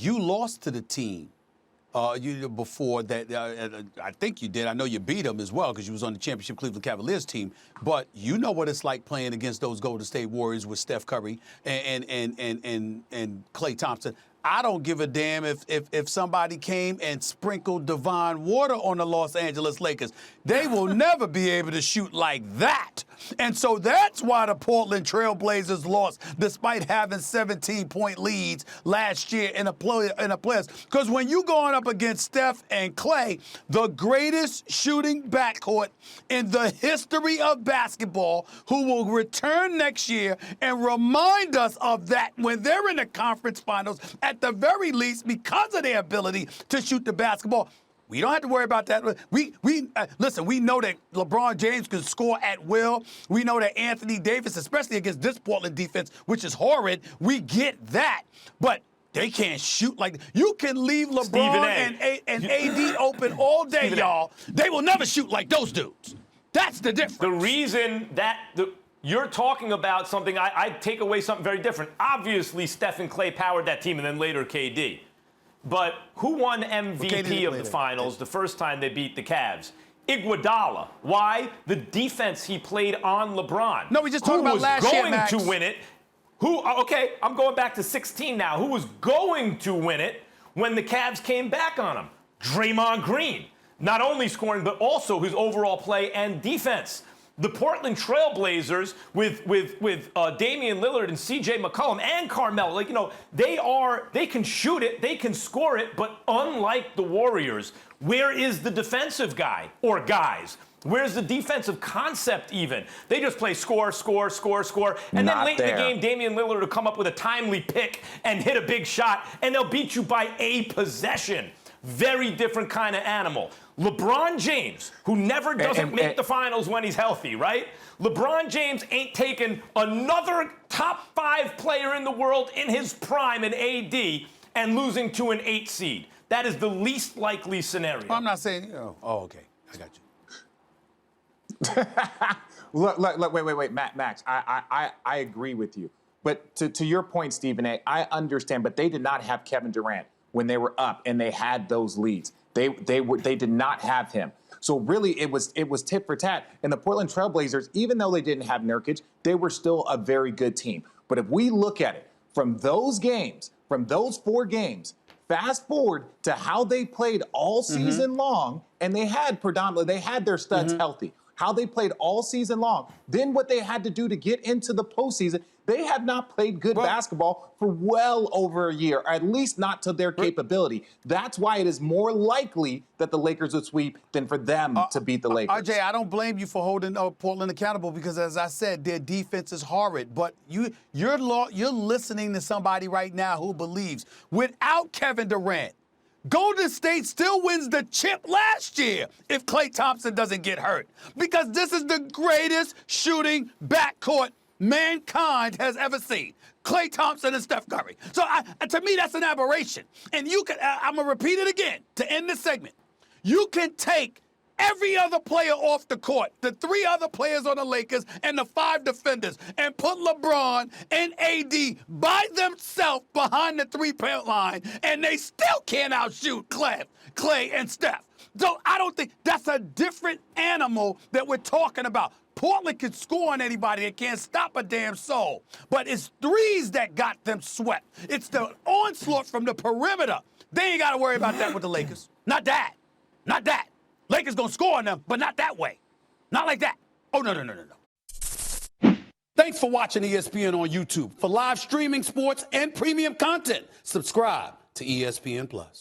you lost to the team before that. I think you did. I know you beat them as well because you was on the championship Cleveland Cavaliers team. But you know what it's like playing against those Golden State Warriors with Steph Curry and Klay Thompson. I don't give a damn if somebody came and sprinkled divine water on the Los Angeles Lakers. They will never be able to shoot like that. And so that's why the Portland Trail Blazers lost, despite having 17-point leads last year in the playoffs. Because when you're going up against Steph and Klay, the greatest shooting backcourt in the history of basketball, who will return next year and remind us of that when they're in the conference finals, at the very least, because of their ability to shoot the basketball. We don't have to worry about that. Listen, we know that LeBron James can score at will. We know that Anthony Davis, especially against this Portland defense, which is horrid, we get that. But they can't shoot like – you can leave LeBron and AD open all day, y'all. They will never shoot like those dudes. That's the difference. The reason that you're talking about something, I take away something very different. Obviously, Steph and Klay powered that team, and then later KD. But who won MVP of the finals the first time they beat the Cavs? Iguodala. Why? The defense he played on LeBron. No, we just talking about last year, Max. Who was going to win it? Okay, I'm going back to 16 now. Who was going to win it when the Cavs came back on him? Draymond Green. Not only scoring, but also his overall play and defense. The Portland Trail Blazers with Damian Lillard and C.J. McCollum and Carmelo, they can shoot it, they can score it, but unlike the Warriors, where is the defensive guy or guys? Where's the defensive concept even? They just play score, score, score, score, and then late in the game, Damian Lillard will come up with a timely pick and hit a big shot, and they'll beat you by a possession. Very different kind of animal. LeBron James, who never doesn't make the finals when he's healthy, right? LeBron James ain't taken another top 5 player in the world in his prime in AD and losing to an 8 seed. That is the least likely scenario. I'm not saying, okay, I got you. Look, wait, Max, I agree with you. But to your point, Stephen A., I understand, but they did not have Kevin Durant when they were up and they had those leads. They did not have him. So really, it was tit for tat. And the Portland Trail Blazers, even though they didn't have Nurkic, they were still a very good team. But if we look at it from those games, from those 4 games, fast forward to how they played all season long, and they had their studs healthy. How they played all season long. Then what they had to do to get into the postseason, they have not played good basketball for well over a year, or at least not to their capability. That's why it is more likely that the Lakers would sweep than for them to beat the Lakers. RJ, I don't blame you for holding Portland accountable because, as I said, their defense is horrid. But you're listening to somebody right now who believes without Kevin Durant, Golden State still wins the chip last year if Klay Thompson doesn't get hurt. Because this is the greatest shooting backcourt mankind has ever seen. Klay Thompson and Steph Curry. So to me, that's an aberration. And I'm going to repeat it again to end this segment. You can take every other player off the court, the 3 other players on the Lakers and the 5 defenders, and put LeBron and AD by themselves behind the 3-point line, and they still can't outshoot Klay and Steph. So I don't think that's a different animal that we're talking about. Portland can score on anybody. They can't stop a damn soul. But it's threes that got them swept. It's the onslaught from the perimeter. They ain't got to worry about that with the Lakers. Not that. Not that. Lakers gonna score on them, but not that way. Not like that. Oh, no. Thanks for watching ESPN on YouTube. For live streaming sports and premium content, subscribe to ESPN+.